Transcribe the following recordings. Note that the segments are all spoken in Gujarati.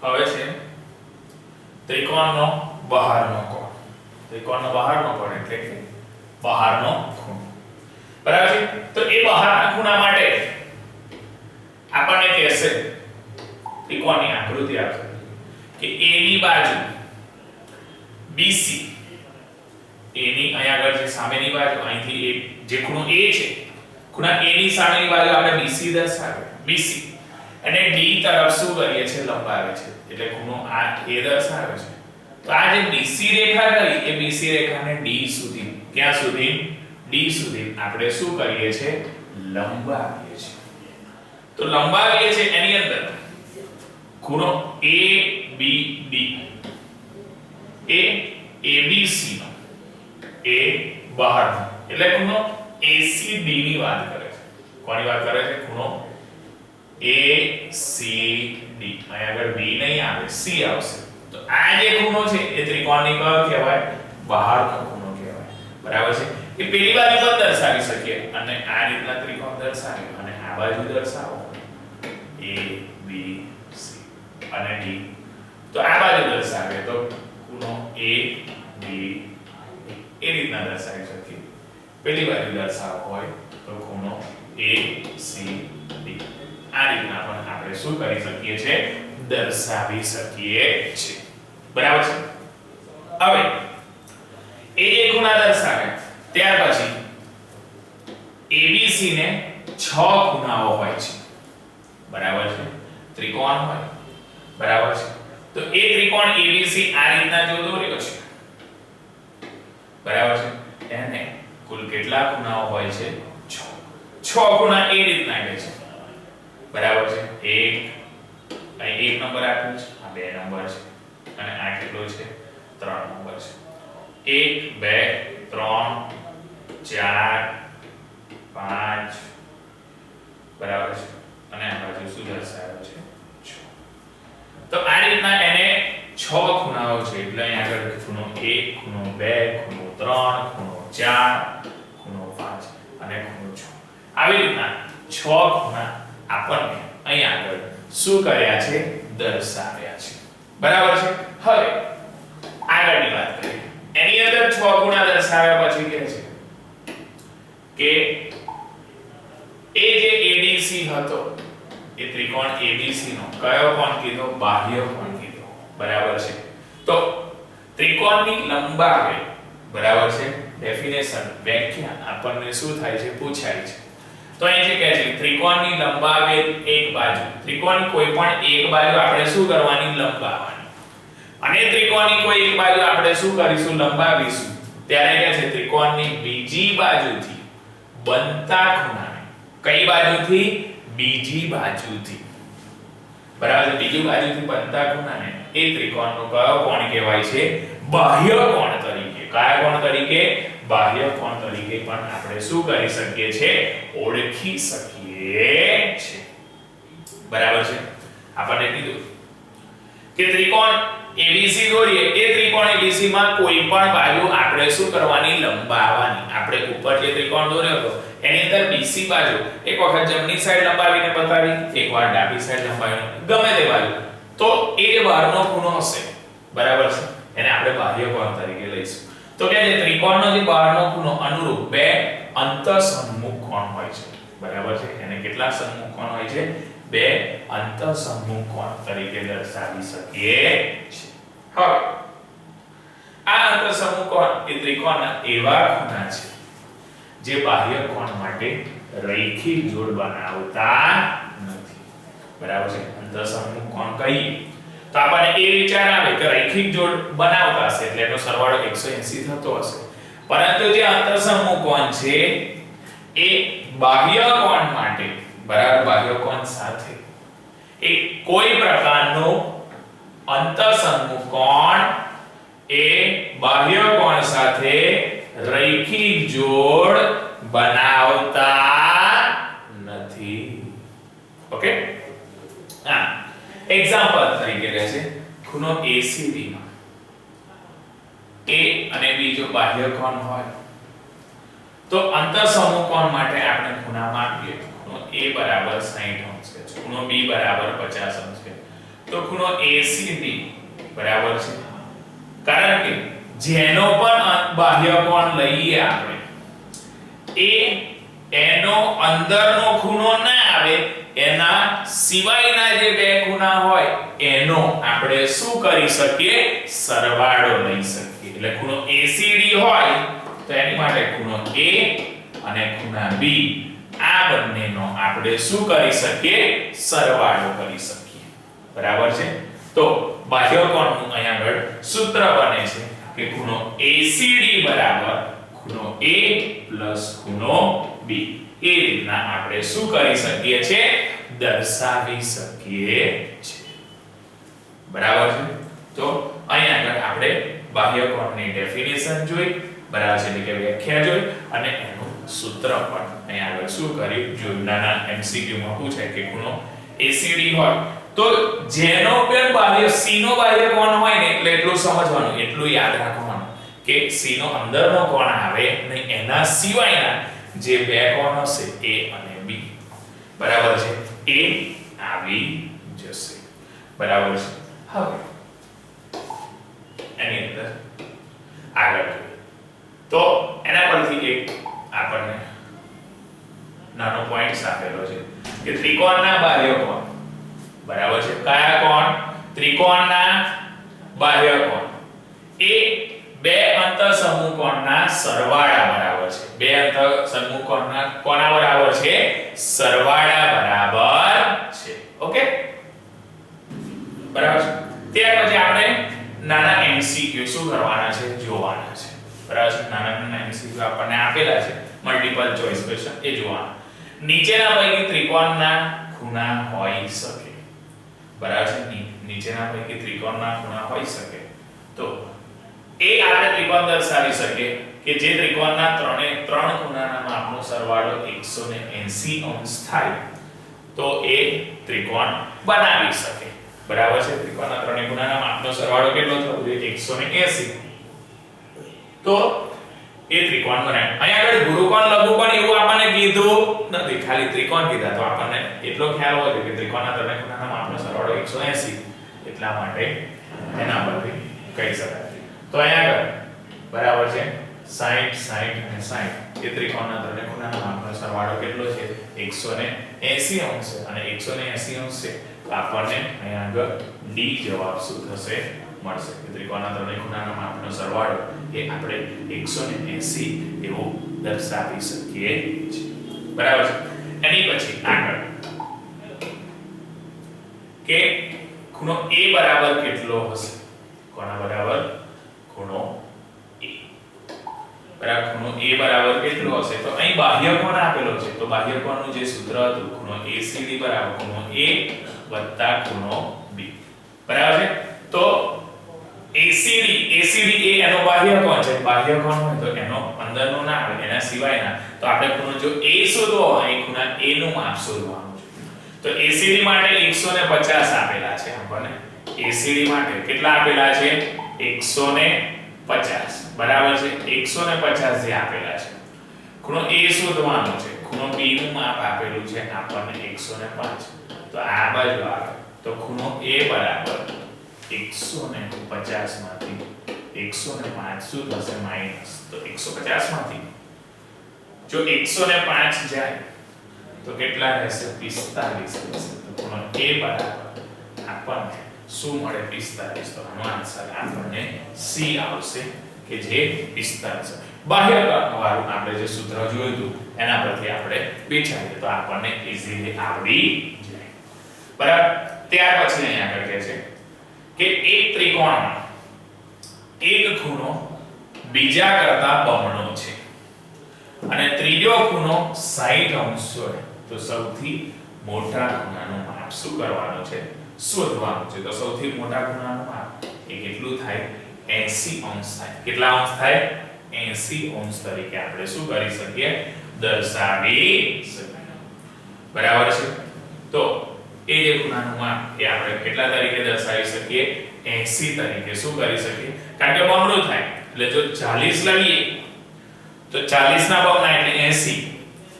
હવે છે ત્રિકોણનો બહારનો કોણ. ત્રિકોણનો બહારનો કોણ એટલે કે બહારનો ખૂણો. બરાબર છે? તો એ બહારના ખૂણા માટે આપણને કહેશે ત્રિકોણની આકૃતિ આપશે કે A ની બાજુ BC, A ની અહીંયા આગળ જે સામેની બાજુ અહીંથી A જે ખૂણો A છે, ખૂણા A ની સામેની બાજુ આપણે BC દર્શાવે. BC અને D તરફ શું કરીએ છે? લંબાવે છે. એટલે ખૂણો આ A દર્શાવે છે. તો આ જે BC રેખા કરી એ BC રેખાને D સુધી, ક્યાં સુધી? D સુધી આપણે શું કરીએ છે? લંબાવીએ છે. તો લંબાવીએ છે એની અંદર ખૂણો ABD, એ ABC નો, એ બહારનો એટલે ખૂણો ACD ની વાત કરે છે. કોની વાત કરે છે? ખૂણો ACD. અહીંયા આગળ B નહીં આવે, C આવશે. તો આ જે ખૂણો છે એ ત્રિકોણની કયો કહેવાય? બહારનો ખૂણો કહેવાય. બરાબર છે? એ પેલી બાજુ પર દર્શાવી શકીએ અને આ રીતના ત્રિકોણ દર્શાવ્યો અને આ બાજુ દર્શાવો A B C અને D. તો આ બાજુ દર્શાવે તો ખૂણો A B એ રીતના દર્શાવી શકીએ. પેલી બાજુ દર્શાવવો હોય તો ખૂણો A C D આ રીતના પણ આપણે શું કરી શકીએ છે? દર્શાવી શકીએ છે. બરાબર છે? હવે એ જે ખૂણા દર્શાવે ત્યાર પછી ABC ને 6 ખૂણાઓ હોય છે. બરાબર છે? ત્રિકોણ હોય. બરાબર છે? તો એ ત્રિકોણ ABC આ રીતના જો દોર્યો છે. બરાબર છે? એને કુલ કેટલા ખૂણાઓ હોય છે? 6. 6 ખૂણા એ રીતના કહે છે. બરાબર છે? એક અહીં 1 નંબર આપ્યો છે, આ 2 નંબર છે અને આ કેટલો છે? 3 નંબર છે. 1 2 3 4 5 બરાબર છે અને આ બાજુ શું દર્શાવ્યો છે? 6. તો આ રીતના એને 6 ખૂણાઓ છે. એટલે અહીં આગળ ખૂણો 1, ખૂણો 2, ખૂણો 3, ખૂણો 4, ખૂણો 5 અને ખૂણો 6. આવી રીતના 6 ખૂણા આપણને અહીં આગળ શું કર્યા છે? દર્શાવ્યા છે. બરાબર છે? હવે આગળની વાત કરીએ. એની અંદર 6 ખૂણા દર્શાવ્યા પછી કહે છે કે એ જે ADC હતો એ ત્રિકોણ ABC નો કયો કોણ કીધો? બાહ્ય કોણ કીધો. બરાબર છે? તો ત્રિકોણની લંબાવે, બરાબર છે? ડેફિનેશન, વ્યાખ્યા આપણને શું થાય છે? પૂછાય છે. તો અહીં જે કહે છે ત્રિકોણની લંબાવે એક બાજુ, ત્રિકોણની કોઈ પણ એક બાજુ આપણે શું કરવાની? લંબાવવાની. અને ત્રિકોણની કોઈ એક બાજુ આપણે શું કરીશું? લંબાવીશું. ત્યારે કહે છે ત્રિકોણની બીજી બાજુથી બનતા ખૂણાને, કઈ બાજુથી? બીજી બાજુથી. બરાબર? બીજી બાજુથી બનતા ખૂણાને એ ત્રિકોણનો કયો કોણ કહેવાય છે? બાહ્ય કોણ તરીકે. કયા કોણ તરીકે? બાહ્ય કોણ તરીકે પણ આપણે શું કરી શકીએ છે? ઓળખી શકીએ છે. બરાબર છે? આપણને કીધું કે ત્રિકોણ ABC દોરીએ, એ ત્રિકોણ ABC માં કોઈ પણ બાજુ આપણે શું કરવાની? લંબાવવાની. આપણે ઉપર જે ત્રિકોણ દોર્યો હતો એની અંદર BC બાજુ એક વખત જમણી સાઈડ લંબાવીને બતાવી, એકવાર ડાબી સાઈડ લંબાવીને, ગમે તે બાજુ. તો એ જે બહારનો ખૂણો હશે, બરાબર છે, એને આપણે બાહ્ય કોણ તરીકે લઈશું. તો કે જે ત્રિકોણનો જે બહારનો ખૂણો અનુરૂપ બે અંતઃસન્મુખ કોણ હોય છે. બરાબર છે? એને કેટલા સન્મુખ કોણ હોય છે? બે અંતઃસન્મુખ કોણ તરીકે દર્શાવી શકીએ છે. હવે આ અંતઃસન્મુખ કોણ એ ત્રિકોણના એવા ખૂણા છે જે બાહ્ય કોણ માટે રૈખિક જોડ બનાવતા નથી. બરાબર છે? અંતઃસન્મુખ કોણ કહીએ તો આપણને એ વિચાર આવે કે રૈખિક જોડ બનાવતા હશે એટલે એનો સરવાળો 180 થતો હશે. પરંતુ જે અંતઃસન્મુખ કોણ છે એ બાહ્ય કોણ માટે, બરાબર, બાહ્ય કોણ સાથે એ કોઈ પ્રકારનો અંતઃસન્મુખ કોણ એ બાહ્ય કોણ સાથે રૈખિક જોડ બનાવતા નથી. ઓકે? હા, એક્ઝામ્પલ તરીકે રહેશે ખૂણો ACD માં A અને B જો બાહ્ય કોણ હોય તો અંતઃસમૂહ કોણ માટે આપણે ખૂણા માપીએ. ખૂણો A બરાબર 60 અંશ છે, ખૂણો B બરાબર 50 અંશ છે. તો ખૂણો ACD બરાબર છે, કારણ કે જેનો પણ બાહ્ય કોણ લઈએ આપણે એ એનો અંદરનો ખૂણો ના આવે, એના સિવાયના જે બે ખૂણા હોય એનો આપણે શું કરી શકીએ, સરવાળો લઈ શકીએ. એટલે ખૂણો ACD હોય તો એની માટે ખૂણો A અને ખૂણા B આ બંનેનો આપણે શું કરી શકીએ, સરવાળો કરી શકીએ. બરાબર છે. તો બાહ્યકોણનું અહીંયા આગળ સૂત્ર બને છે કે ખૂણો ACD બરાબર ખૂણો A પ્લસ ખૂણો B. એ રીતના આપણે શું કરી શકીએ છે, દર્શાવી શકીએ છીએ. બરાબર છે. તો અહીંયા આગળ આપણે બાહ્યકોણની ડેફિનેશન જોઈ, બરાબર છે, એટલે કે વ્યાખ્યા જોઈ અને એનું સૂત્ર પણ અહીંયા આગળ શું કર્યું જોયું. નાના MCQ માં પૂછાય કે ખૂણો ACD હોય તો જેનો પણ બાહ્ય C નો બાહ્ય કોણ હોય ને એટલે એટલું સમજવાનું, એટલું યાદ રાખવાનું કે C નો અંદરનો કોણ આવે ને એના સિવાયના જે બે કોણ હશે A અને B, બરાબર છે, એ આવી જશે. બરાબર છે. હવે એની અંદર આગળ જોઈએ તો એના પરથી એક આપણને નાનો પોઈન્ટ આપેલો છે કે ત્રિકોણના બાહ્ય કોણ, બરાબર છે, કયા કોણ, ત્રિકોણના બાહ્ય કોણ એ બે અંતઃસમૂહ કોણના સરવાળા બરાબર છે. બે અંતઃસમૂહ કોણના કોના બરાબર છે, સરવાળા બરાબર છે. ઓકે, બરાબર છે. ત્યાર પછી આપણે નાના MCQ શું કરવાના છે, જોવાના છે. બરાબર છે. નાના MCQ આપણને આપેલા છે, મલ્ટીપલ ચોઇસ ક્વેશ્ચન, એ જોવાના. નીચેના પૈકી ત્રિકોણના ખૂણા હોઈ શકે, બરાબર છે, નીચેના પૈકી ત્રિકોણના ખૂણા હોઈ શકે તો એ આપણે ત્રિકોણ દર્શાવી શકીએ કે જે ત્રિકોણના ત્રણ ખૂણાના માપનો સરવાળો 180 અંશ થાય તો એ ત્રિકોણ બનાવી શકે. બરાબર છે. ત્રિકોણના ત્રણેય ખૂણાના માપનો સરવાળો કેટલો થવો જોઈએ, 180. તો એ ત્રિકોણ બનાવે. અહીંયા આગળ ગુરુકોણ લઘુકોણ એવું આપણને કીધું નથી, ખાલી ત્રિકોણ કીધા. તો આપણને એટલો ખ્યાલ હોય કે ત્રિકોણના ત્રણેય ખૂણાના માપનો સરવાળો 180, એટલા માટે એના પરથી કહી શકાય. તો અહીંયા આગળ બરાબર છે 60 60 અને 60 એ ત્રિકોણના ત્રણેય ખૂણાના માપનો સરવાળો કેટલો છે, 180 અંશ છે અને 180 અંશ છે તો આપણને અહીંયા આગળ D જવાબ શું થશે, મળશે. કે ત્રિકોણના ત્રણેય ખૂણાના માપનો સરવાળો એ આપણે 180 એવો દર્શાવી શકીએ છીએ. બરાબર છે. એની પછી આગળ કે ખૂણો A બરાબર કેટલો હશે, કોના બરાબર, ખૂણો A બરાબર. ખૂણો A બરાબર કેટલો હશે તો અહીં બાહ્ય કોણ આપેલો છે તો બાહ્ય કોણનું જે સૂત્ર હતું ખૂણો ACD બરાબર ખૂણો A વત્તા ખૂણો B. બરાબર છે. તો ACD એ એનો બાહ્ય કોણ છે, બાહ્ય કોણ હોય તો એનો અંદરનો ના આવે, એના સિવાયના. તો આપણે ખૂણો જો A શોધવો હોય ખૂણા A નું માપ શોધવાનું છે. તો ACD માટે 150 આપેલા છે આપણને. ACD માટે કેટલા આપેલા છે, 150. બરાબર છે. 150 જે આપેલા છે. ખૂણો A શોધવાનો છે, ખૂણો B નું માપ આપેલું છે આપણને 105. તો આ બાજુ આવે તો ખૂણો A બરાબર 150 માંથી 105 શું થશે, માઈનસ. તો 150 માંથી જો 105 જાય તો કેટલા રહેશે, 45 રહેશે. તો ખૂણો A બરાબર આપણને શું મળે, 45. તો આનો આન્સર આપણને C આવશે કે જે 45. બાહ્ય વાળું આપણે જે સૂત્ર જોયું હતું એના પરથી આપણે બેચાડીએ તો આપણને ઈઝીલી આવડી જાય. બરાબર. ત્યાર પછી અહીંયા આગળ કહે છે કે એક ત્રિકોણમાં એક ખૂણો બીજા કરતા બમણો છે અને ત્રીજો ખૂણો 60 અંશ હોય તો સૌથી મોટા ખૂણાનું માપ શું કરવાનું છે, શોધવાનું છે. તો સૌથી મોટા ખૂણાનું માપ એ કેટલું થાય, 80 અંશ થાય. કેટલા અંશ થાય, 80 અંશ તરીકે આપણે શું કરી શકીએ, દર્શાવી શકીએ. બરાબર છે. તો એ જે ખૂણાનું માપ એ આપણે કેટલા તરીકે દર્શાવી શકીએ, 80 તરીકે શું કરી શકીએ, કારણ કે બમણું થાય એટલે જો 40 લઈએ તો 40 ના બમણા એટલે 80.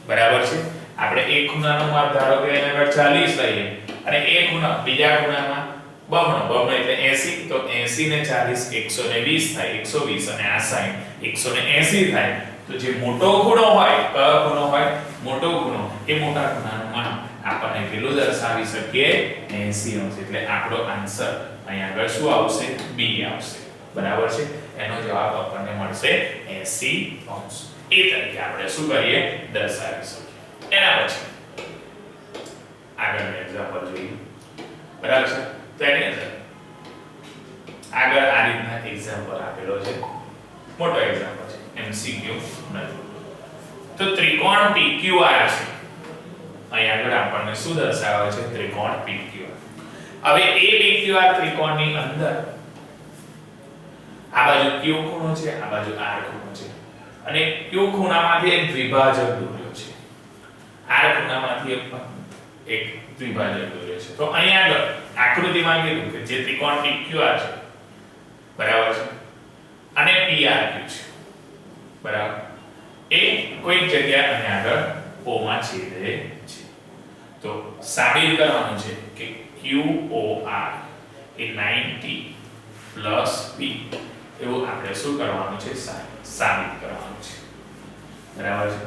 બરાબર છે. આપણે એક ખૂણાનું માપ ધારો કે અહીંયા આગળ 40 લઈએ અને એક ખૂણા બીજા ખૂણામાં બમણો એટલે 80, તો 80 ને 40 120 થાય, 120 અને આ 60 180 થાય. તો જે મોટો ખૂણો હોય, કયો ખૂણો હોય? મોટો ખૂણો. એ મોટા ખૂણાનું માપ આપણને કેટલું દર્શાવી શકીએ? 80 અંશ. એટલે આપણો આન્સર અહીંયા આગળ શું આવશે? બી આવશે. બરાબર છે. એનો જવાબ આપણને મળશે 80 અંશ. એ તરીકે આપણે શું કરીએ? દર્શાવી શકીએ. એના પછી આગળનું એક્ઝામ્પલ જોઈએ. બરાબર છે. તો એની અંદર આગળ આ રીતના એક્ઝામ્પલ આપેલો છે. મોટો એક્ઝામ્પલ છે, MCQ નથી. તો ત્રિકોણ PQR છે. અહીં આગળ આપણને શું દર્શાવે છે? ત્રિકોણ PQR. હવે એ PQR ત્રિકોણની અંદર આ બાજુ Q ખૂણો છે, આ બાજુ R ખૂણો છે, અને Q ખૂણામાંથી એક દ્વિભાજક દોર્યો છે, R ખૂણામાંથી એક દ્વિભાજક દોર્યો છે. તો અહીં આગળ આકૃતિમાં કીધું કે જે ત્રિકોણ PQR છે, બરાબર છે, અને PRQ છે, બરાબર, એ કોઈક જગ્યાએ અહીં આગળ O માં છેદે છે. તો સાબિત કરવાનું છે કે QOR એ 90 પ્લસ P એવું આપણે શું કરવાનું છે? સાબિત કરવાનું છે. બરાબર છે.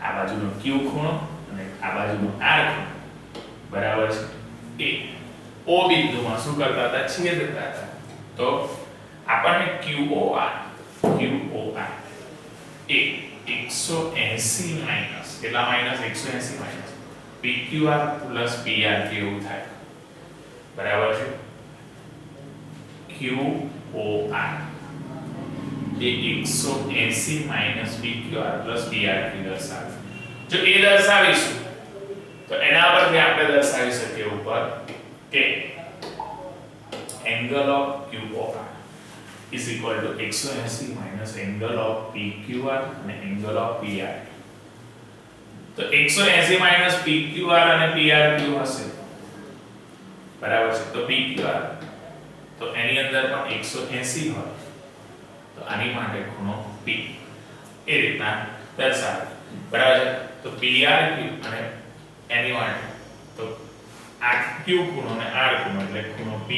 આ બાજુનો Q ખૂણો અને આ બાજુનો R ખૂણો, બરાબર છે, એ O બિંદુમાં શું કરતા હતા? છેદતા હતા. તો આપણને QOR એ 180 માઈનસ કેટલા? Minus 180 minus PQR plus PRQ એવું થાય. બરાબર છે. QOR એ 180 માઈનસ PQR પ્લસ PRQ દર્શાવે. જો એ દર્શાવીશું તો એના પરથી આપણે દર્શાવી શકીએ ઉપર કે angle of QOR is equal to 180 minus angle of PQR અને angle of PRQ. તો 180 minus PQR અને PRQ હશે, બરાબર છે. તો PQR તો એની અંદર પણ 180 હોય, તો આની માટે ખૂણો P એ રીતના દર્શાવે. બરાબર છે. તો PRQ અને એની માટે તો આ Q ખૂણો અને R ખૂણો એટલે ખૂણો P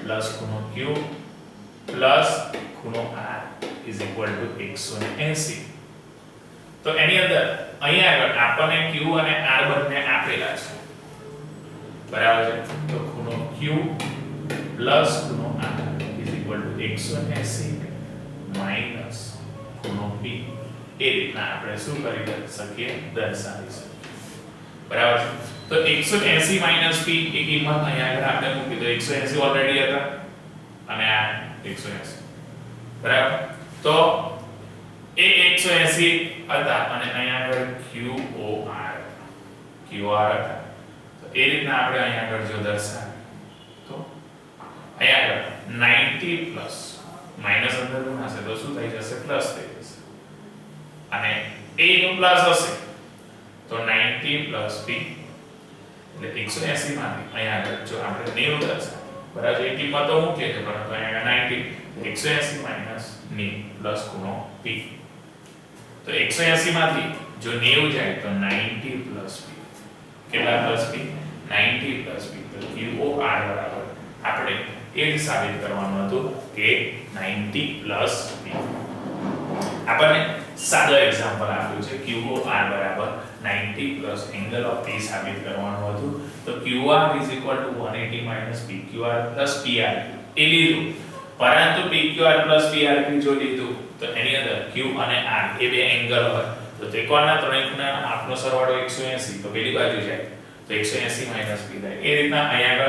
પ્લસ ખૂણો Q પ્લસ ખૂણો R is equal to 180. તો એની અંદર અહીંયા આગળ આપણને Q અને R બંને આપેલા છે, બરાબર છે. તો ખૂણો Q પ્લસ ખૂણો R is equal to 180 minus ખૂણો P એ રીતના આપણે શું કરી શકીએ? દર્શાવી શકીએ. બરાબર છે. તો 180 માઈનસ P એ કિંમત અહીંયા આગળ આપણે મૂકી દો. 180 ઓલરેડી હતા અને આ 180, બરાબર. તો એ 180 હતા અને અહીંયા આગળ QOR હતા. તો એ રીતના આપણે અહીંયા આગળ જો દર્શાવીએ તો અહીંયા આગળ 90 પ્લસ માઈનસ અંદર હશે તો શું થઈ જશે? પ્લસ થઈ જશે. અને a નું પ્લસ હશે તો 90 પ્લસ p એટલે 180 માંથી અહીંયા આગળ જો આપણે 90 દર્શાવીએ, બરાબર. એ કિંમતો મૂકીએ છે પરંતુ અહીંયા 90 180 માઈનસ 90 પ્લસ ખૂણો p. તો 180 માંથી જો 90 જાય તો 90 પ્લસ p. કેટલા પ્લસ p? 90 plus p. તો QOR બરાબર આપણે એ જ સાબિત કરવાનું હતું કે 90 પ્લસ p. આપણને સાદો એક્ઝામ્પલ આપ્યું છે QOR બરાબર 90 પ્લસ એંગલ ઓફ p સાબિત કરવાનું હતું. તો QR is equal to 180 minus PQR plus PRQ એ લીધું, પરંતુ PQR plus PRQ જો લીધું તો એની અંદર Q અને R એ બે એંગલ હોય તો ત્રિકોણના ત્રણેય ખૂણાના આપનો સરવાળો 180 તો પેલી બાજુ જાય તો 180 minus p થાય. એ રીતના અહીંયા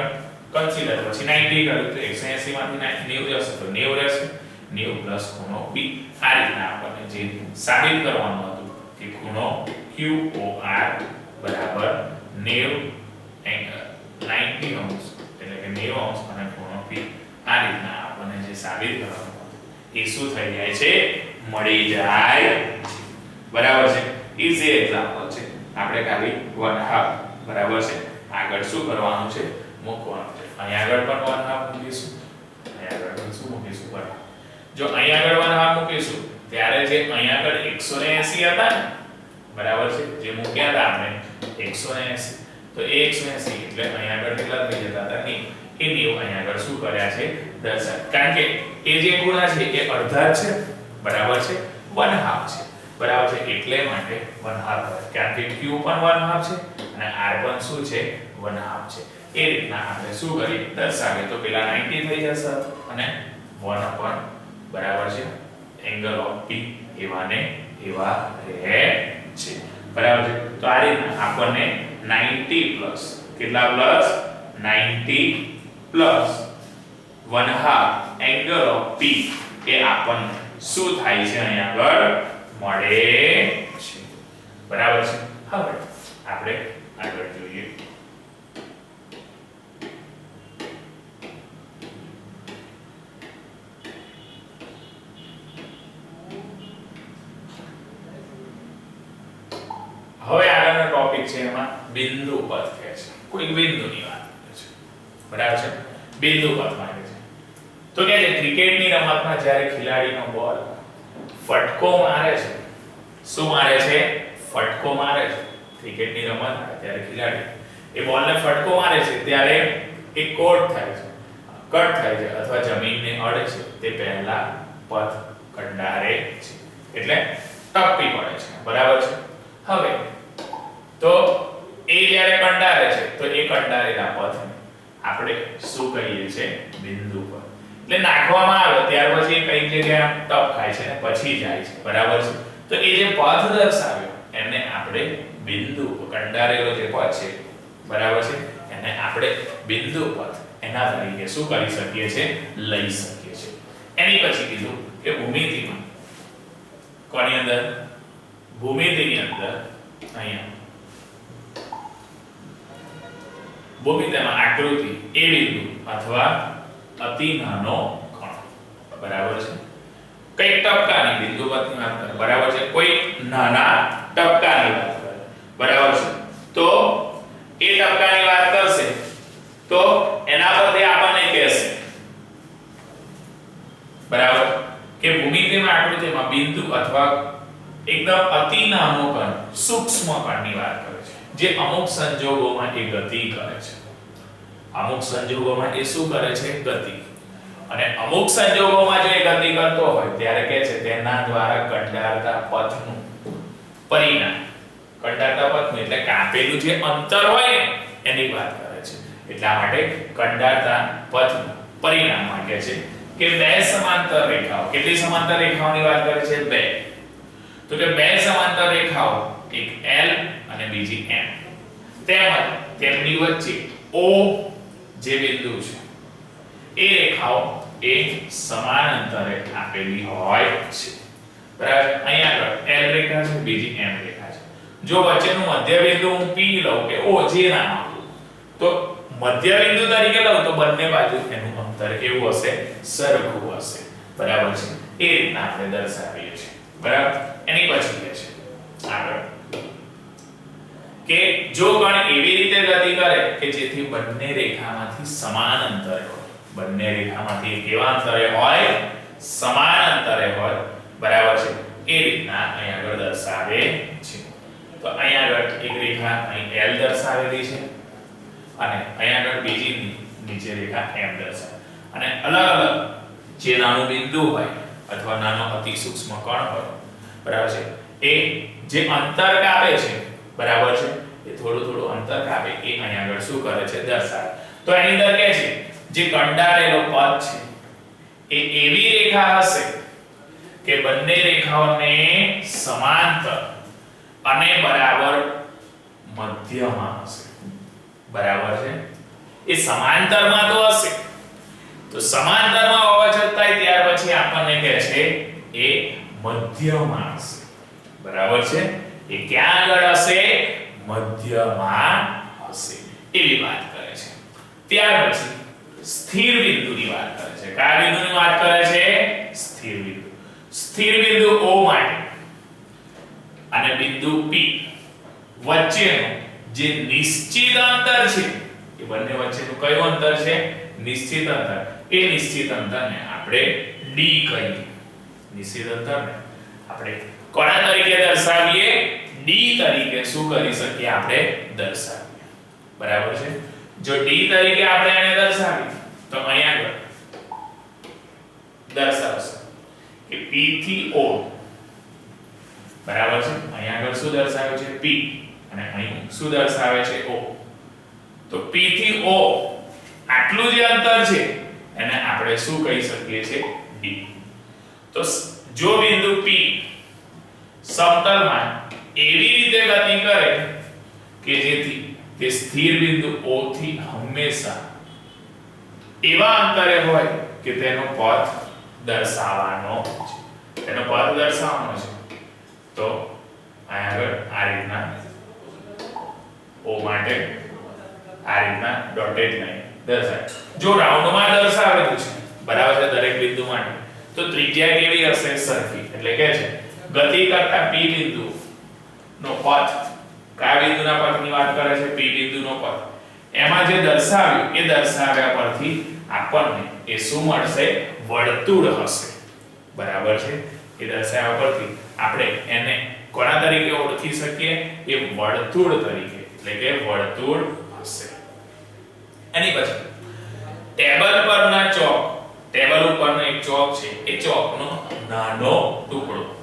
આગળ કન્સિડર પછી 90 કર્યું તો 180 માંથી 90 જશે તો 90 રહેશે, 90 પ્લસ ખૂણો p. આ રીતના આપણને જે સાબિત કરવાનું હતું કે ખૂણો QOR બરાબર 90 એંગલ 90 અંશ એટલે કે 90 અંશ અને ખૂણો p. આ રીતના આપણને જે સાબિત કરવાનું હતું એ શું થઈ જાય છે? મળી જાય, બરાબર છે. ઈઝી એક્ઝામ્પલ છે, આપણે ખાલી 1/2 બરાબર છે આગળ શું કરવાનું છે? મૂકવાનું છે. અહીં આગળ પણ 1/2 મૂકીશું, અહીં આગળ પણ શું મૂકીશું? 1/2. જો અહીં આગળ 1/2 મૂકીશું ત્યારે જે અહીં આગળ 180 હતા ને, બરાબર છે, જે મૂક્યા હતા આપણે 180 તો એ 180 એટલે અહીં આગળ કેટલા થઈ જતા હતા? નહીં, એ 90 અહીંયા આગળ શું કર્યા છે દર્શાવ, કારણ કે એ જે ખૂણા છે એ અડધા છે, બરાબર છે, 1/2 છે, બરાબર છે, એટલે માટે 1/2 કારણ કે q પણ 1/2 છે અને r પણ શું છે 1/2 છે. એ રીતના આપણે શું કરીએ દર્શાવીએ તો પેલા 90 થઈ જશે અને 1 પણ બરાબર છે એંગલ ઓફ p એવા ને એવા રહે છે, બરાબર છે. તો આ રીતના આપણને 90 પ્લસ કેટલા plus 90 plus 1/2 angle of p એ આપણને શું થાય છે અહીંયા આગળ મળે છે, બરાબર છે. હવે આપણે આગળ જોઈએ. હવે આગળનો ટોપિક છે એમાં બિંદુ પથ કહે છે, કોઈ બિંદુની વાત કરે છે, બરાબર છે, બિંદુ પથ માંગે છે. તો કે છે ક્રિકેટની રમતમાં જ્યારે ખેલાડીનો બોલ ફટકો મારે છે, શું મારે છે ફટકો મારે છે, ક્રિકેટની રમત ત્યારે ખેલાડી એ બોલને ફટકો મારે છે ત્યારે એ કોટ થાય છે, કટ થાય છે અથવા જમીનને અડે છે તે પહેલા પથ કંડારે છે, એટલે ટપ્પી પડે છે, બરાબર છે. હવે તો એ જ્યારે કંડારે છે તો એ કંડારેલા પથને આપણે શું કહીએ છે બિંદુ પથ. એટલે નાખવામાં આવે ત્યાર પછી કઈ જગ્યાએ ટપ ખાય છે ને પછી જાય છે, બરાબર છે. તો એ જે પથ દર્શાવ્યો એને આપણે બિંદુ કંડારેલો જે પથ છે, બરાબર છે, એને આપણે બિંદુ પથ એના તરીકે શું કરી શકીએ છે લઈ શકીએ છે. એની પછી કીધું કે ભૂમિતિમાં કોની અંદર ભૂમિતિની અંદર અહીંયા ભૂમિતિમાં આકૃતિ એ બિંદુ અથવા અતિ નાનો કણ, બરાબર છે, કઈ ટપકાની બિંદુ પથની વાત કરે, બરાબર છે, કોઈ નાના ટપકાની વાત કરે, બરાબર છે. તો એ ટપકાની વાત કરશે તો એના પરથી આપણને કહેશે, બરાબર, કે ભૂમિતિમાં આકૃતિમાં બિંદુ અથવા એકદમ અતિ નાનો કણ સૂક્ષ્મ કણની વાત કરે છે જે અમુક સંજોગોમાં એ ગતિ કરે છે, અમુક સંજોગોમાં એ શું કરે છે ગતિ, અને અમુક સંજોગોમાં જો એ ગતિ કરતો હોય ત્યારે કહે છે તેના દ્વારા કંડારતા પથનું પરિણામ, કંડારતા પથનું એટલે કાપેલું જે અંતર હોય ને એની વાત કરે છે. એટલા માટે કંડારતા પથનું પરિણામ માટે છે કે બે સમાંતર રેખાઓ, કેટલી સમાંતર રેખાઓની વાત કરે છે બે, તો કે બે સમાંતર રેખાઓ એક L અને બીજી M તેમજ તેમની વચ્ચે O જે બિંદુ છે એ રેખાઓ એ સમાન અંતરે આપેલી હોય છે, બરાબર. અહીંયા આગળ L રેખા છે, બીજી M રેખા છે. જો વચ્ચેનું મધ્ય બિંદુ હું P લઉં કે O જે નામ આપું તો મધ્ય બિંદુ તરીકે લઉં તો બંને બાજુ એનું અંતર કેવું હશે સરખું હશે, બરાબર છે. એ રીતના આપણે દર્શાવીએ છીએ, બરાબર. એની પછી કહે છે આગળ કે જો કણ એવી રીતે ગતિ કરે કે જેથી બંને રેખામાંથી સમાન અંતરે હોય, બંને રેખામાંથી કેવા અંતરે હોય સમાન અંતરે હોય, બરાબર છે. એ રીતના અહીં આગળ દર્શાવે છે. તો અહીં આગળ એક રેખા અહીં L દર્શાવેલી છે અને અહીં આગળ બીજી નીચે રેખા M દર્શાવે, અને અલગ અલગ જે નાનું બિંદુ હોય અથવા નાનો અતિ સૂક્ષ્મ કણ હોય, બરાબર છે, એ જે અંતર કાપે છે, બરાબર છે, એ થોડું થોડું અંતર કાપે એ અહીં આગળ શું કરે છે દર્શાવે. તો એની અંદર કહે છે જે કંડારેલો પથ છે એ એવી રેખા હશે કે બંને રેખાઓને સમાંતર અને બરાબર મધ્યમાં હશે, બરાબર છે. એ સમાંતરમાં તો હશે, તો સમાંતરમાં હોવા છતાંય ત્યાર પછી આપણને કહે છે એ મધ્યમાં હશે, બરાબર છે. એ ક્યાં આગળ હશે મધ્યમાં હશે એવી વાત કરે છે. ત્યાર પછી સ્થિર બિંદુની વાત કરે છે. કયા બિંદુની વાત કરે છે સ્થિર બિંદુ. સ્થિર બિંદુ O માટે અને બિંદુ P વચ્ચેનું જે નિશ્ચિત અંતર છે એ બંને વચ્ચેનું કયું અંતર છે નિશ્ચિત અંતર, એ નિશ્ચિત અંતરને આપણે D કહીએ. નિશ્ચિત અંતરને આપણે કોના તરીકે દર્શાવીએ D તરીકે શું કરી શકીએ આપણે દર્શાવીએ, બરાબર છે. જો D તરીકે આપણે આને દર્શાવીએ તો અહીંયા આગળ દર્શાવશે કે P થી O બરાબર છે અહીંયા આગળ શું દર્શાવે છે P અને અહીં શું દર્શાવે છે O તો P થી O આટલું જે અંતર છે એને આપણે શું કહી શકીએ છીએ D તો જો બિંદુ P સમતલમાં એવી રીતે ગતિ કરે કે જેથી તે સ્થિર બિંદુ O થી હંમેશા એવા અંતરે હોય કે તેનો પથ દર્શાવવાનો છે તેનો પથ દર્શાવવાનો છે તો અહીંયા આગળ આ રીતના O માટે આ રીતના ડોટેડ લાઈન દર્શાવે જો રાઉન્ડમાં દર્શાવેલું છે બરાબર છે દરેક બિંદુ માટે તો ત્રિજ્યા કેવી હશે સરખી એટલે કે છે ગતિ કરતા P બિંદુ નો પથ કયા બિંદુના પથની વાત કરે છે P બિંદુનો પથ એમાં જે દર્શાવ્યું એ દર્શાવ્યા પરથી આપણને એ શું મળશે વર્તુળ હશે બરાબર છે એ દર્શાવ્યા પરથી આપણે એને કોના તરીકે ઓળખી શકીએ એ વર્તુળ તરીકે એટલે કે વર્તુળ હશે એની પછી ટેબલ પરના ચોક ટેબલ ઉપરનો એક ચોક છે એ ચોકનો નાનો ટુકડો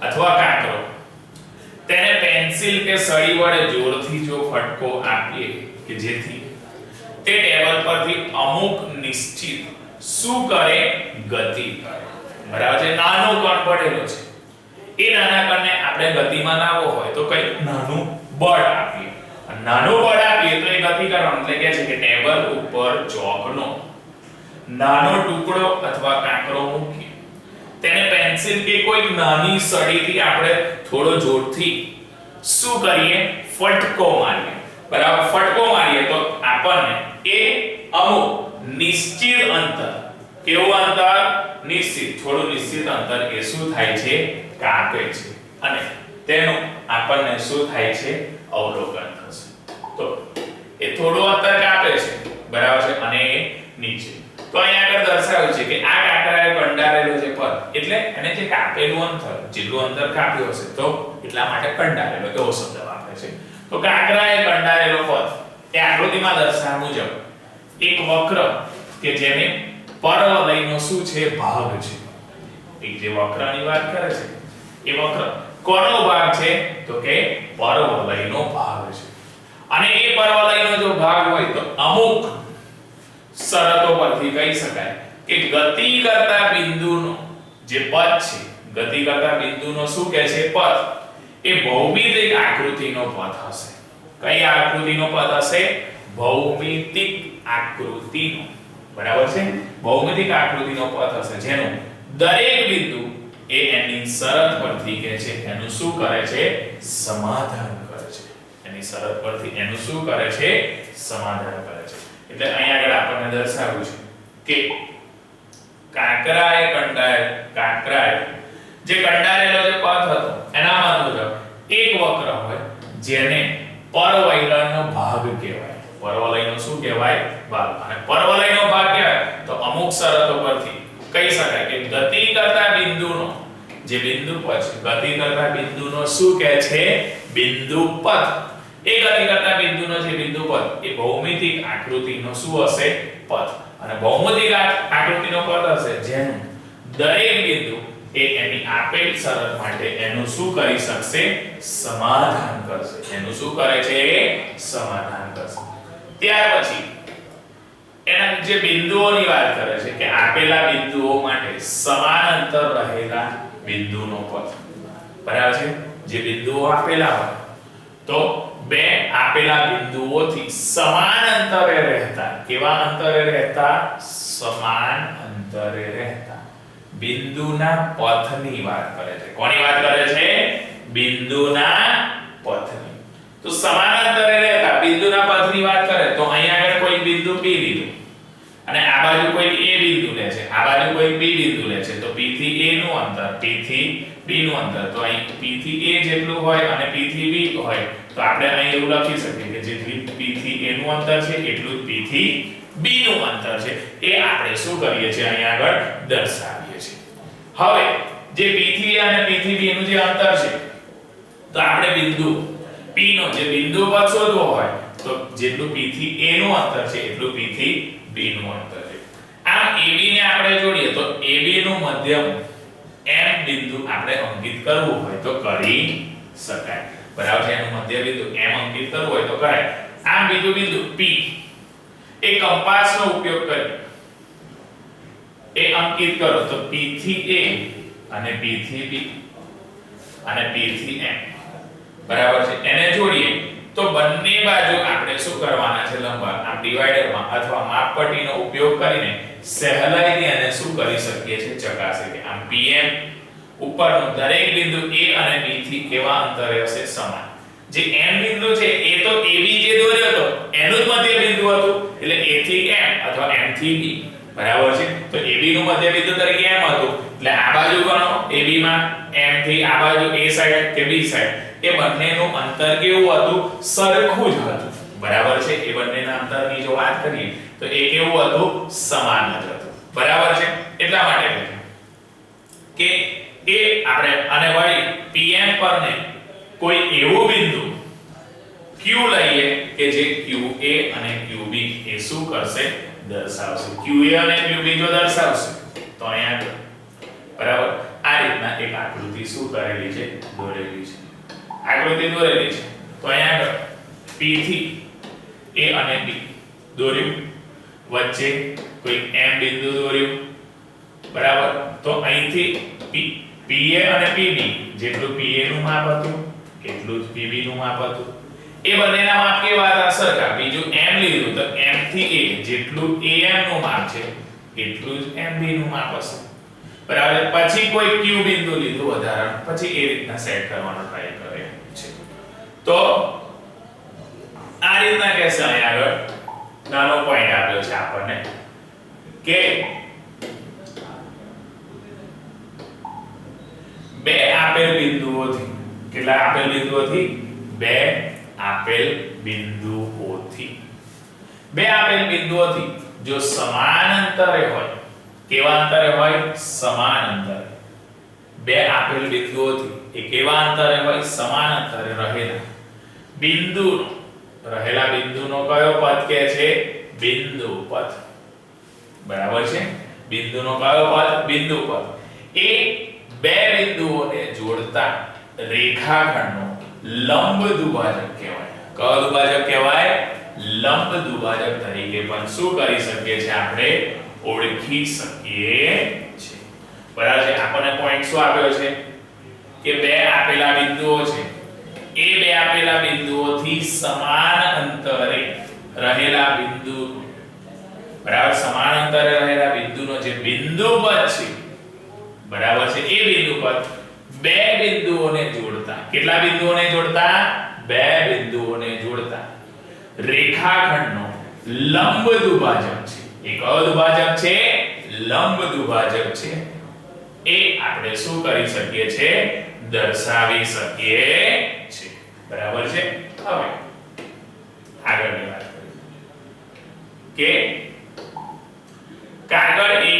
અથવા કાંકરો તેને પેન્સિલ કે સળી વડે જોરથી જો ફટકો આપીએ કે જેથી તે ટેબલ પરથી અમુક નિશ્ચિત શું કરે ગતિ કરે બરાબર છે નાનો કણ પડેલો છે એ નાના કણને આપણે ગતિમાં લાવવો હોય તો કઈ નાનું બળ આપીએ નાનું બળ આપીએ તો એ ગતિ કરવાનું એટલે કે છે કે ટેબલ ઉપર ચોકનો નાનો ટુકડો અથવા કાંકરો મૂકીએ તેને પેન્સિલ કે કોઈ નાની સળીથી આપણે થોડો જોરથી શું કરીએ ફટકો મારીએ બરાબર ફટકો મારીએ તો આપણને એ અમુક નિશ્ચિત અંતર કેવું અંતર નિશ્ચિત થોડું નિશ્ચિત અંતર એ શું થાય છે કાપે છે અને તેનું આપણને શું થાય છે અવલોકન થશે તો એ થોડું અંતર કાપે છે બરાબર છે અને એ નીચે તો અહીંયા આગળ દર્શાવ્યું છે કે આ કાંકરાએ કંડારેલો છે પથ એટલે એને જે કાપેલું અંતર જેટલું અંતર કાપ્યું હશે તો એટલા માટે કંડારેલો એવો શબ્દ વાપરે છે તો કાંકરાએ કંડારેલો પથ એ આકૃતિમાં દર્શાવ્યા મુજબ એક વક્ર કે જેને પરવલયનો શું છે ભાગ છે એક જે વક્રની વાત કરે છે એ વક્ર કોનો ભાગ છે તો કે પરવલયનો ભાગ છે અને એ પરવલયનો જો ભાગ હોય તો અમુક શરતો પરથી કહી શકાય કે ગતિ કરતા બિંદુનો જે પથ છે ગતિ કરતા બિંદુનો શું કહે છે પથ એ ભૌમિતિક આકૃતિનો પથ હશે કઈ આકૃતિનો પથ હશે ભૌમિતિક આકૃતિનો બરાબર છે ભૌમિતિક આકૃતિનો પથ હશે જેનું દરેક બિંદુ એ એની શરત પરથી કહે છે એનું શું કરે છે સમાધાન કરે છે એની શરત પરથી એનું શું કરે છે સમાધાન કરે છે એટલે અહીંયા આગળ આપણને દર્શાવ્યું છે કે કાંકરાએ જે કંડારેલો જે પથ હતો એનામાં મુજબ એક વક્ર હોય જેને પરવલયનો ભાગ કહેવાય પરવલયનો શું કહેવાય ભાગ અને પરવલયનો ભાગ કહેવાય તો અમુક શરતો પરથી કહી શકાય કે ગતિ કરતા બિંદુનો જે બિંદુ પથ ગતિ કરતા બિંદુનો શું કહે છે બિંદુ પથ એ ગતિ કરતા બિંદુનો જે બિંદુ પથ એ ભૌમિતિક આકૃતિનો શું હશે પથ અને ભૌમિતિક આકૃતિનો પથ હશે જેનું દરેક બિંદુ એ એની આપેલ શરત માટે એનું શું કરી શકશે સમાધાન કરશે એનું શું કરે છે સમાધાન કરશે ત્યાર પછી એના જે બિંદુઓની વાત કરે છે કે આપેલા બિંદુઓ માટે સમાન અંતર રહેલા બિંદુનો પથ બરાબર છે જે બિંદુઓ આપેલા હોય તો બે આપેલા બિંદુઓથી સમાન અંતરે રહેતા કેવા અંતરે રહેતા સમાન અંતરે રહેતા બિંદુના પથની વાત કરે છે કોની વાત કરે છે બિંદુના પથની તો સમાન અંતરે રહેતા બિંદુના પથની વાત કરે તો અહીંયા આગળ કોઈ બિંદુ P લીધું અને આ બાજુ કોઈ A બિંદુ લે છે આ બાજુ કોઈ B બિંદુ લે છે તો P થી A નું અંતર P થી B નું અંતર તો અહીં P થી A જેટલું હોય અને P થી B હોય તો આપણે અહીં એવું લખી શકીએ કે જેટલું P થી A નું અંતર છે એટલું જ P થી B નું અંતર છે એ આપણે શું કરીએ છીએ અહીંયા આગળ દર્શાવીએ છીએ હવે જે P થી A અને P થી B નું જે અંતર છે તો આપણે બિંદુ P નો જે બિંદુ પદ શોધવો હોય તો જેટલું P થી A નું અંતર છે એટલું P થી B નું અંતર છે. આમ AB ને આપણે જોડીએ તો AB નું મધ્યમ M બિંદુ આપણે અંકિત કરવું હોય તો કરી શકાય. બરાબર છે. એનું મધ્ય બિંદુ M અંકિત કરવું હોય તો કરાય. આમ બીજું બિંદુ P એ કંપાસનો ઉપયોગ કરી એ અંકિત કરો તો P થી A અને P થી B અને P થી M. બરાબર છે. એને જોડીએ તો બંને બાજુ આપણે શું કરવાના છે લંબાઈ આમ ડિવાઈડરમાં અથવા માપપટ્ટીનો ઉપયોગ કરીને સહેલાઈથી એને શું કરી શકીએ છે ચકાસી કે આમ PM ઉપરનું દરેક બિંદુ A અને B થી કેવા અંતરે હશે સમાન. જે M બિંદુ છે એ તો AB જે દોર્યો હતો એનું જ મધ્ય બિંદુ હતું એટલે A થી M અથવા M થી B. બરાબર છે. તો AB નું મધ્ય બિંદુ તરીકે M હતું એટલે આ બાજુ ગણો AB માં M થી આ બાજુ A સાઈડ કે B સાઈડ એ બંનેનું અંતર કેવું હતું સરખું જ હતું. બરાબર છે. એ બંનેના અંતરની જો વાત કરીએ તો એ કેવું હતું સમાન જ હતું. બરાબર છે. એટલા માટે કે એ આપણે અને વળી PM પર ને કોઈ એવું બિંદુ Q લઈએ કે જે QA અને QB એ શું કરશે દર્શાવશે. QA અને QB જો દર્શાવશે તો અહીંયા બરાબર આ રીતના એક આકૃતિ શું કરેલી છે દોરેલી છે. આકૃતિ દોરેલી છે તો અહીંયા P થી A અને B દોર્યું વચ્ચે કોઈ M બિંદુ દોર્યું. બરાબર. તો અહીંથી PA અને PB જેટલું PA નું માપ હતું એટલું જ PB નું માપ હતું. એ બંનેના માપ કેવા હતા સરખા. બીજું M લીધું તો M થી A જેટલું AM નું માપ છે એટલું જ MB નું માપ હશે. બરાબર. પછી કોઈ Q બિંદુ લીધું વધારાનું પછી એ રીતના સેટ કરવાનો ટ્રાય કરે છે. તો આ રીતના કહેશે અહીં આગળ નાનો પોઈન્ટ આપ્યો છે આપણને કે બે આપેલ બિંદુઓથી કેટલા આપેલ બિંદુઓથી બે આપેલ બિંદુઓથી જો સમાન અંતરે હોય કેવા અંતરે હોય સમાન અંતરે બે આપેલ બિંદુઓથી એ કેવા અંતરે હોય સમાન અંતરે રહેલા બિંદુનો કયો પદ કહે છે બિંદુ પદ. બરાબર છે. બિંદુનો કયો પદ બિંદુ પદ. એ બે બિંદુઓને જોડતા રેખાખંડનો લંબ દુભાજક કહેવાય. કયો દુભાજક કહેવાય લંબ દુભાજક તરીકે પણ શું કરી શકીએ છીએ આપણે ઓળખી શકીએ છીએ. બરાબર છે. આપણને પોઈન્ટ શું આપ્યો છે કે બે આપેલા બિંદુઓ છે એ બે આપેલા બિંદુઓથી સમાન અંતરે રહેલા બિંદુ બરાબર સમાન અંતરે રહેલા બિંદુનો જે બિંદુ પદ છે બરાબર છે એ બિંદુ પર બે બિંદુઓને જોડતા કેટલા બિંદુઓને જોડતા બે બિંદુઓને જોડતા રેખાખંડનો લંબ દુભાજક છે. એ કયો દુભાજક છે લંબ દુભાજક છે. એ આપણે શું કરી શકીએ છે દર્શાવી શકીએ છે. બરાબર છે. હવે આગળની વાત કરીએ કે કાગળ A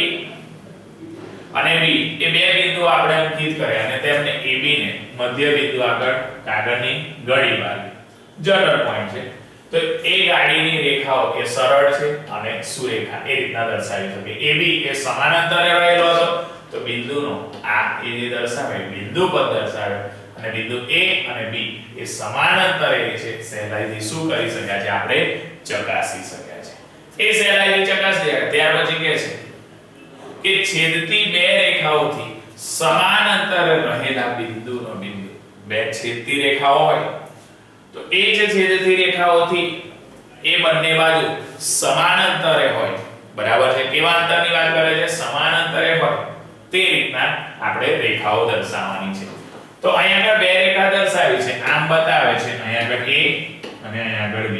અને B એ બે બિંદુ આપણે અંકિત કર્યા અને તેમને AB ને મધ્ય બિંદુ આગળ કાગળની ગળી બાજુ જનરલ પોઈન્ટ છે. તો એ ગાડીની રેખાઓ એ સરળ છે અને સુરેખા એ રીતના દર્શાવી શકે. AB એ સમાન અંતરે રહેલો હતો તો બિંદુનો આ એ જે દર્શાવે બિંદુ પદ દર્શાવે અને બિંદુ A અને B એ સમાન અંતરે છે. સહેલાઈથી શું કરી શક્યા છે આપણે ચકાસી શક્યા છે. એ સહેલાઈથી ચકાસી શક્યા. ત્યાર પછી કહે છે કે છેદતી બે રેખાઓથી સમાન અંતરે રહેલા બિંદુનો બિંદુ બે છેદતી રેખાઓ હોય તો એ જે છેદતી રેખાઓથી એ બંને બાજુ સમાન અંતરે હોય. બરાબર છે. કેવા અંતરની વાત કરે છે સમાન અંતરે હોય તે રીતના આપણે રેખાઓ દર્શાવવાની છે. તો અહીંયા આગળ બે રેખા દર્શાવી છે આમ બતાવે છે અહીંયા આગળ A અને અહીંયા આગળ B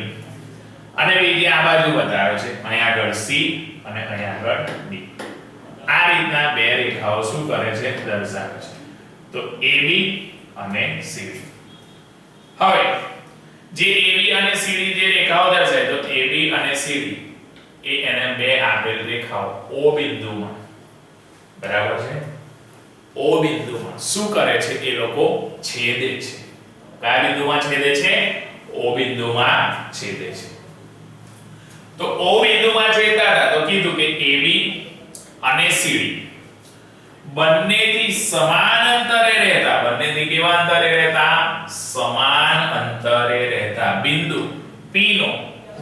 અને બીજી આ બાજુ બતાવે છે અહીંયા આગળ C અને અહીંયા આગળ D. આ રીતના બે રેખાઓ શું કરે છે દર્શાવે છે. તો AB અને CD. હવે જે AB અને CD જે રેખાઓ દર્શાવે તો AB અને CD એ એને બે આપેલ રેખાઓ O બિંદુમાં બરાબર છે O બિંદુમાં શું કરે છે એ લોકો છેદે છે. કયા બિંદુમાં છેદે છે O O બિંદુમાં છેદે છે. તો O બિંદુમાં છેદતા હતા તો કીધું કે AB અને CD બંનેથી સમાન અંતરે રહેતા, બંનેથી કેવા અંતરે રહેતા? સમાન અંતરે રહેતા બિંદુ P નો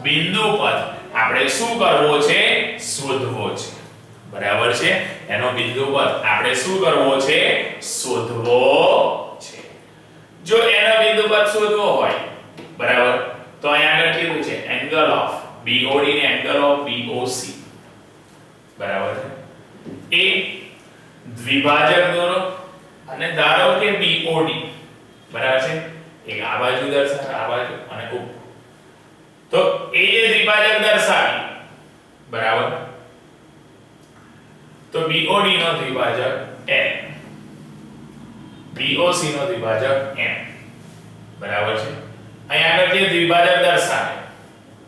બિંદુ પથ આપણે શું કરવો છે? શોધવો છે. બરાબર છે? એનો બિંદુ પથ આપણે શું કરવો છે? શોધવો છે. જો એનો બિંદુ પથ શોધવો હોય, બરાબર, તો અહીંયા આગળ કીધું છે એંગલ ઓફ BOD ને એંગલ ઓફ BOC, બરાબર છે. એ દ્વિભાજક દોરો અને ધારો કે BOD, બરાબર છે, એક આ બાજુ દર્શાવે, આ બાજુ અને ઉપર. તો એ જે દ્વિભાજક દર્શાવી, બરાબર, તો BOD નો દ્વિભાજક M, BOC નો દ્વિભાજક M, બરાબર છે. અહીંયા આગળ જે દ્વિભાજક દર્શાવે,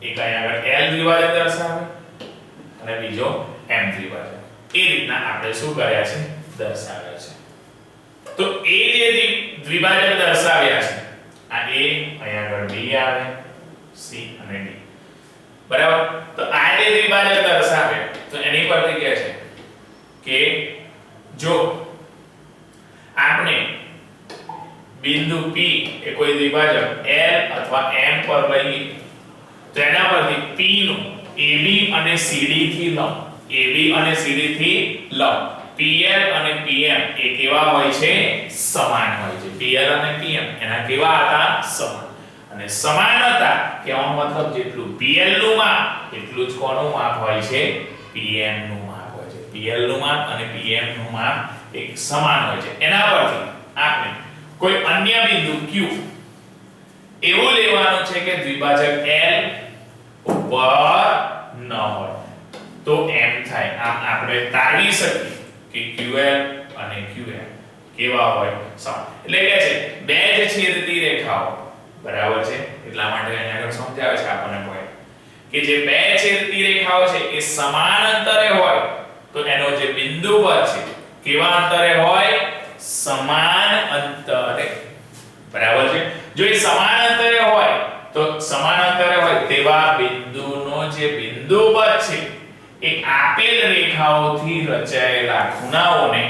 એક અહીંયા આગળ L દ્વિભાજક દર્શાવે અને બીજો M દ્વિભાજક. એ રીતના આપણે શું કર્યા છે? દર્શાવ્યા છે. તો એ જે દ્વિભાજક દર્શાવ્યા છે, આ A, અહીંયા આગળ B આવે, C અને D, બરાબર. તો આ જે દ્વિભાજક દર્શાવે તો એની પરથી કહે છે કે જો આપણે બિંદુ P એ કોઈ દ્વિભાજક L અથવા M પર લઈએ તો એના પરથી P નું AB અને CD થી લંબ, AB અને CD થી લંબ, PL અને PM એ કેવા હોય છે? સમાન હોય છે. PL અને PM એના કેવા હતા? સમાન. અને સમાન હતા કહેવાનો મતલબ જેટલું PL નું માપ એટલું જ કોનું માપ હોય છે? PM નું માપ હોય છે. PL નું માપ અને PM નું માપ એક સમાન હોય છે. એના પરથી આપણે કોઈ અન્ય બિંદુ Q એવું લેવાનું છે કે દ્વિભાજક L ઉપર ન હોય તો M થાય. આમ આપણે તારવી શકીએ કે QL અને QM કેવા હોય? સમાન. એટલે કે છે બે જ છેદતી રેખાઓ, બરાબર છે, એટલા માટે અહીંયા આગળ સમજાવે છે આપણને પોઈન્ટ કે જે બે છેદતી રેખાઓ છે એ સમાન અંતરે હોય તો એનો જે બિંદુ પથ છે કેવા અંતરે હોય? સમાન અંતરે, બરાબર છે. જો એ સમાન અંતરે હોય તો સમાન અંતરે હોય તેવા બિંદુનો જે બિંદુ પથ છે એ આપેલ રેખાઓથી રચાયેલા ખૂણાઓને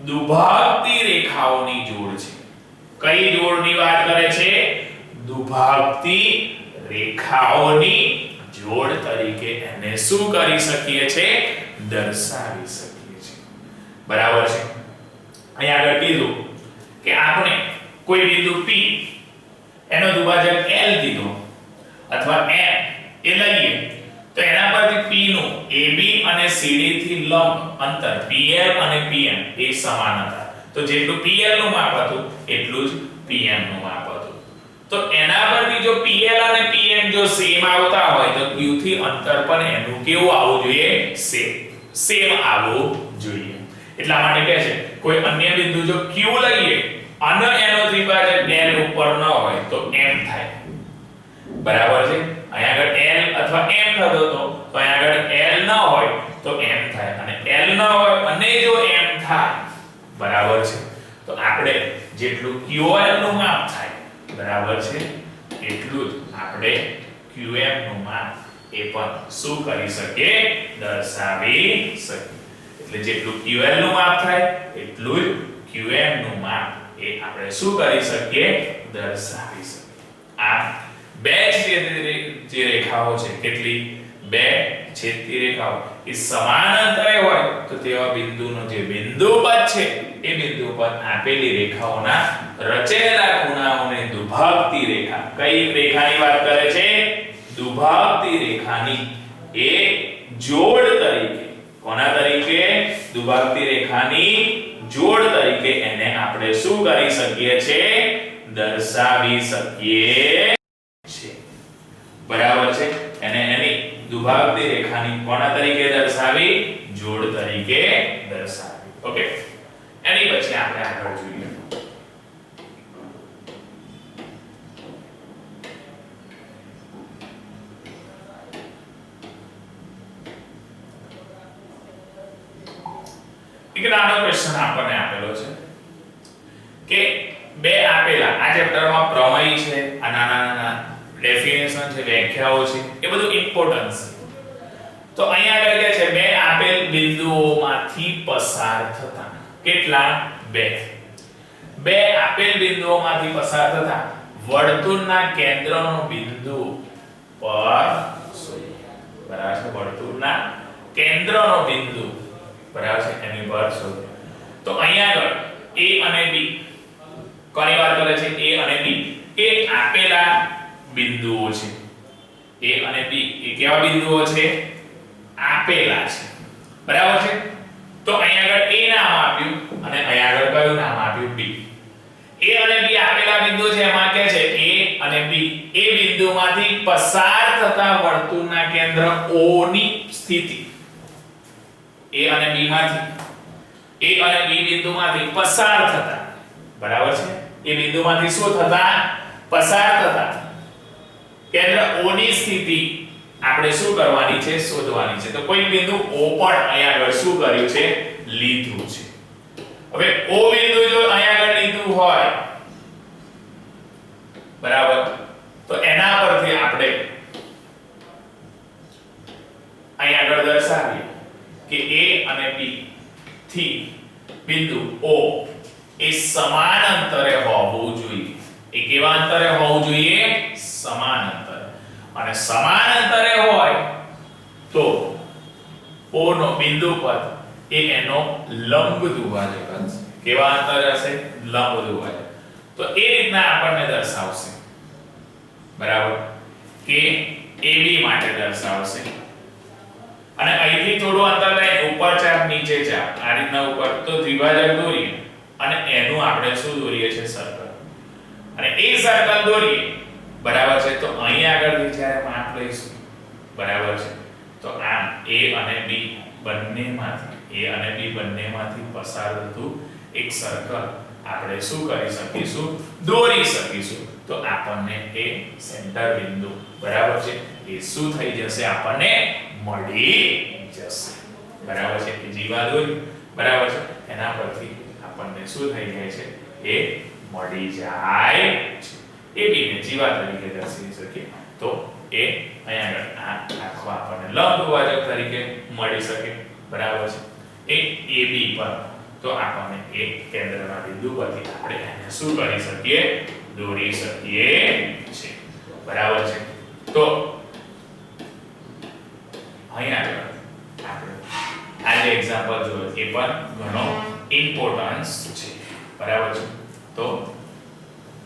દુભાગતી રેખાઓની જોડ છે. કઈ જોડની વાત કરે છે? દુભાગતી રેખાઓની જોડ તરીકે એને શું કરી શકીએ છે? દર્શાવી શકીએ છે. બરાબર છે. અહીંયા આગળ કીધું કે આપણે કોઈ બિંદુ P એનો દ્વિભાજક L કીધો અથવા M એ લઈએ તો એના પરથી P નું AB અને CD થી લંબ અંતર PL અને PM એ સમાન હતા. તો જેટલું PL નું માપ હતું એટલું જ PM નું માપ હતું. તો એના પરથી જો PL અને PM જો સેમ આવતા હોય તો Q થી અંતર પણ એનું કેવું આવવું જોઈએ? સેમ આવવું જોઈએ. એટલા માટે કહે છે કોઈ અન્ય બિંદુ જો Q લઈએ અને એનો દ્વિભાજક L ઉપર ન હોય તો M થાય. બરાબર છે. અહીંયા આગળ L અથવા M થતો તો અહીંયા આગળ L ન હોય તો M થાય અને L ન હોય અને જો M થાય, બરાબર છે, તો આપણે જેટલું QL નું માપ થાય, બરાબર છે, એટલું જ આપણે QM નું માપ એ પણ શું કરી શકીએ? દર્શાવી શકીએ. એટલે જેટલું QL નું માપ થાય એટલું જ QM નું માપ એ આપણે શું કરી શકીએ? દર્શાવી શકીએ. આ બે જે રેખાઓ છે, કેટલી? બે છેદતી રેખાઓ એ સમાન અંતરે હોય તો તેવા બિંદુનો જે બિંદુ પથ છે એ બિંદુ પથ આપેલી રેખાઓના રચેલા ખૂણાઓને દુભાગતી રેખા, કઈ રેખાની વાત કરે છે? દુભાગતી રેખાની એ જોડ તરીકે, કોના તરીકે? દુભાગતી રેખાની જોડ તરીકે એને આપણે શું કરી શકીએ છે? દર્શાવી શકીએ છે. બરાબર છે. એને એની દુભાગતી રેખાની કોના તરીકે દર્શાવી? જોડ તરીકે દર્શાવી. ઓકે. એની પછી આપણે આગળ જોઈએ. એક નાનો ક્વેશ્ચન આપણને આપેલો છે કે બે આપેલા આ ચેપ્ટરમાં પ્રમેય છે, આ નાના નાના ડેફિનેશન છે, વ્યાખ્યાઓ છે, એ બધું ઇમ્પોર્ટન્ટ છે। તો અહીંયા આગળ કે છે બે આપેલ બિંદુઓમાંથી પસાર થતા કેટલા બે આપેલ બિંદુઓમાંથી પસાર થતા વર્તુળના કેન્દ્રનો બિંદુ પર શોધો। બરાબર છે, વર્તુળના કેન્દ્રનો બિંદુ બરાબર છે એની પર શોધો। તો અહીંયા આગળ a અને b કોની વાત કરે છે? a અને b એ આપેલા બિંદુઓ છે। a અને b એ કેવા બિંદુઓ છે? આપેલા છે, બરાબર છે। તો અહીંયા આગળ a નામ આપ્યું અને અહીંયા આગળ કયું નામ આપ્યું? b। a અને b આપેલા બિંદુ છે, એમાં કે છે a અને b એ બિંદુમાંથી પસાર થતા વર્તુળના કેન્દ્ર O ની સ્થિતિ a અને b બિંદુમાંથી પસાર થતા બરાબર છે એ બિંદુમાંથી શું થતા? પસાર થતા કેન્દ્ર O ની સ્થિતિ આપણે શું કરવાની છે? શોધવાની છે। તો કોઈ બિંદુ O પણ અહીંયા આગળ શું કર્યું છે? લીધું છે। હવે O બિંદુ જો અહીંયા આગળ લીધું હોય બરાબર, તો એના પરથી આપણે અહીંયા આગળ દર્શાવીએ કે A અને B થી બિંદુ O એ સમાન અંતરે હોવું જોઈએ। એ કેવા અંતરે હોવું જોઈએ? સમાન અંતરે। અને સમાન અંતરે હોય તો O નો બિંદુ પર એ એનો લંબ દ્વિભાજક હશે। કેવા અંતરે હશે? લંબ દ્વિભાજક। તો એ રીતના આપણને દર્શાવશે બરાબર કે AB માટે દર્શાવશે। અને અહીંથી થોડું અંતર લઈને ઉપર ચાપ નીચે ચાપ આ રીતના ઉપર તો દ્વિભાજક દોરીએ અને એનું આપણે શું દોરીએ છે? સર્કલ। અને એ સર્કલ દોરીએ બરાબર છે, તો અહીં આગળથી જ્યારે માપ લઈશું બરાબર છે, તો આમ A અને B બંનેમાંથી પસાર થતું એક સર્કલ આપણે શું કરી શકીશું? દોરી શકીશું। તો આપણને એ સેન્ટર બિંદુ બરાબર છે એ શું થઈ જશે? આપણને મળી જશે બરાબર છે। એ જીવા દોરી બરાબર છે એના પરથી આપણને શું થઈ જાય છે? એ મળી જાય છે। એ બીને જીવા તરીકે દર્શાવી શકીએ તો એ અહીંયા આગળ આ આખો આપણને લંબ દ્વિભાજક તરીકે મળી શકે બરાબર છે। એ AB પર તો આપણને એક કેન્દ્રના બિંદુ પરથી આપણે એને શું કરી શકીએ? દોરી શકીએ છે।